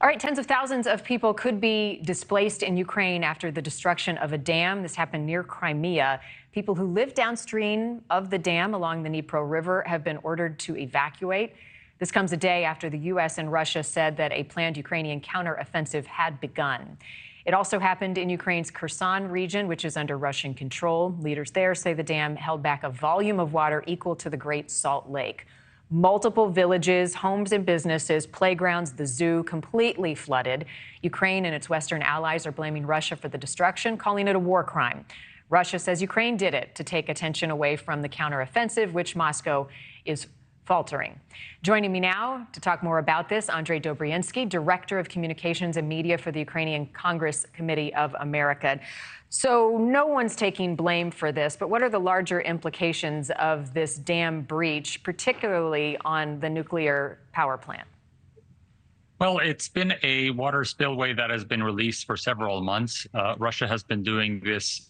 All right, tens of thousands of people could be displaced in Ukraine after the destruction of a dam. This happened near Crimea. People who live downstream of the dam along the Dnipro River have been ordered to evacuate. This comes a day after the U.S. and Russia said that a planned Ukrainian counteroffensive had begun. It also happened in Ukraine's Kherson region, which is under Russian control. Leaders there say the dam held back a volume of water equal to the Great Salt Lake. Multiple villages, homes and businesses, playgrounds, the zoo completely flooded. Ukraine and its Western allies are blaming Russia for the destruction, calling it a war crime. Russia says Ukraine did it to take attention away from the counteroffensive, which Moscow is faltering. Joining me now to talk more about this, Andrij Dobriansky, Director of Communications and Media for the Ukrainian Congress Committee of America. So no one's taking blame for this, but what are the larger implications of this dam breach, particularly on the nuclear power plant? Well, it's been a water spillway that has been released for several months. Russia has been doing this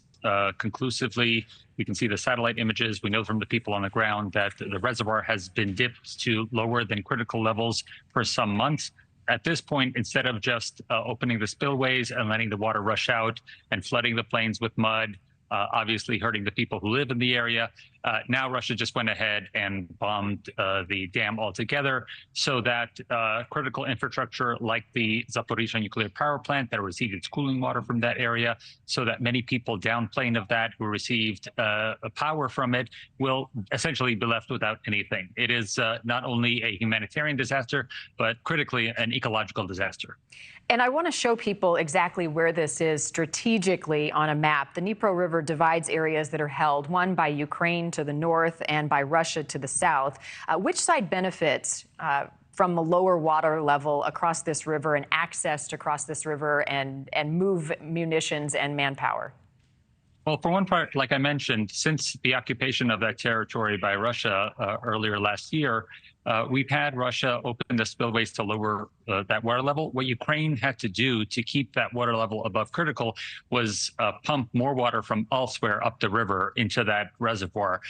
conclusively. We can see the satellite images. We know from the people on the ground that the reservoir has been dipped to lower than critical levels for some months. At this point, instead of just opening the spillways and letting the water rush out and flooding the plains with mud, obviously hurting the people who live in the area, now Russia just went ahead and bombed the dam altogether so that critical infrastructure like the Zaporizhzhia nuclear power plant that received its cooling water from that area, so that many people downplain of that who received power from it will essentially be left without anything. It is not only a humanitarian disaster, but critically an ecological disaster. And I want to show people exactly where this is strategically on a map. The Dnipro River divides areas that are held, one by Ukraine to the north and by Russia to the south. Which side benefits from the lower water level across this river and access to cross this river and move munitions and manpower? Well, for one part, like I mentioned, since the occupation of that territory by Russia earlier last year, we've had Russia open the spillways to lower that water level. What Ukraine had to do to keep that water level above critical was pump more water from elsewhere up the river into that reservoir.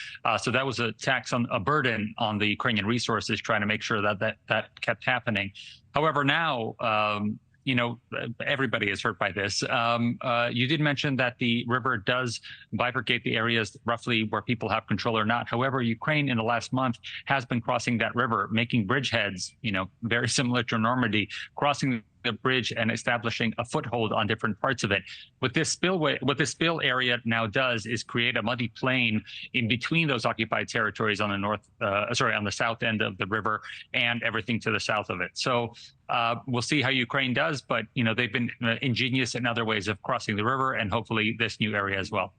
So that was a burden on the Ukrainian resources, trying to make sure that that kept happening. However, now, everybody is hurt by this. You did mention that the river does bifurcate the areas roughly where people have control or not. However, Ukraine in the last month has been crossing that river, making bridgeheads, very similar to Normandy, crossing the bridge and establishing a foothold on different parts of it. What this spill area now does is create a muddy plain in between those occupied territories on the south end of the river and everything to the south of it. So we'll see how Ukraine does, but they've been ingenious in other ways of crossing the river, and hopefully this new area as well.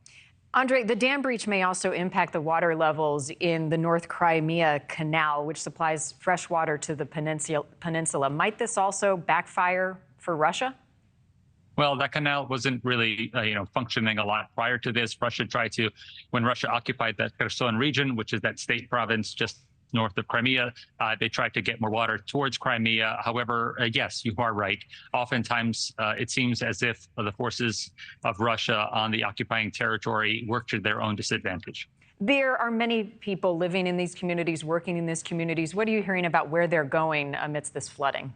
Andrij, the dam breach may also impact the water levels in the North Crimea Canal, which supplies fresh water to the peninsula. Might this also backfire for Russia? Well, that canal wasn't really, functioning a lot prior to this. Russia tried to, when Russia occupied that Kherson region, which is that state province just north of Crimea, they tried to get more water towards Crimea. However, yes, you are right. Oftentimes, it seems as if the forces of Russia on the occupying territory work to their own disadvantage. There are many people living in these communities, working in these communities. What are you hearing about where they're going amidst this flooding?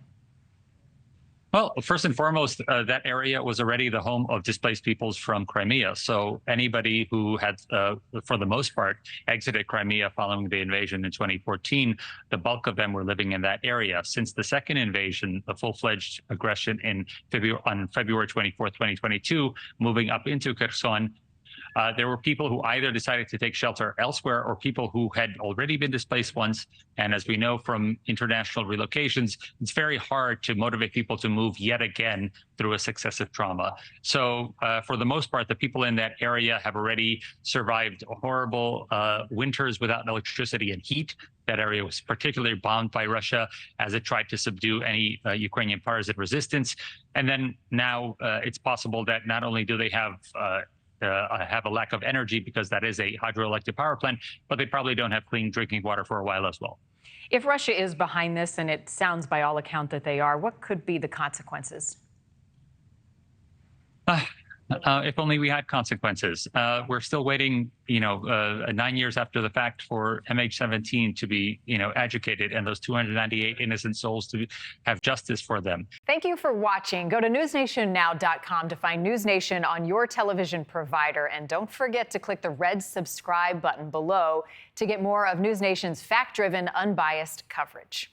Well, first and foremost, that area was already the home of displaced peoples from Crimea. So anybody who had, for the most part, exited Crimea following the invasion in 2014, the bulk of them were living in that area. Since the second invasion, the full-fledged aggression on February 24th, 2022, moving up into Kherson, there were people who either decided to take shelter elsewhere or people who had already been displaced once. And as we know from international relocations, it's very hard to motivate people to move yet again through a successive trauma. So for the most part, the people in that area have already survived horrible winters without electricity and heat. That area was particularly bombed by Russia as it tried to subdue any Ukrainian partisan resistance. And then now it's possible that not only do they have a lack of energy because that is a hydroelectric power plant, but they probably don't have clean drinking water for a while as well. If Russia is behind this, and it sounds by all account that they are, what could be the consequences? If only we had consequences. We're still waiting, 9 years after the fact for MH17 to be, educated and those 298 innocent souls to have justice for them. Thank you for watching. Go to newsnationnow.com to find NewsNation on your television provider. And don't forget to click the red subscribe button below to get more of NewsNation's fact-driven, unbiased coverage.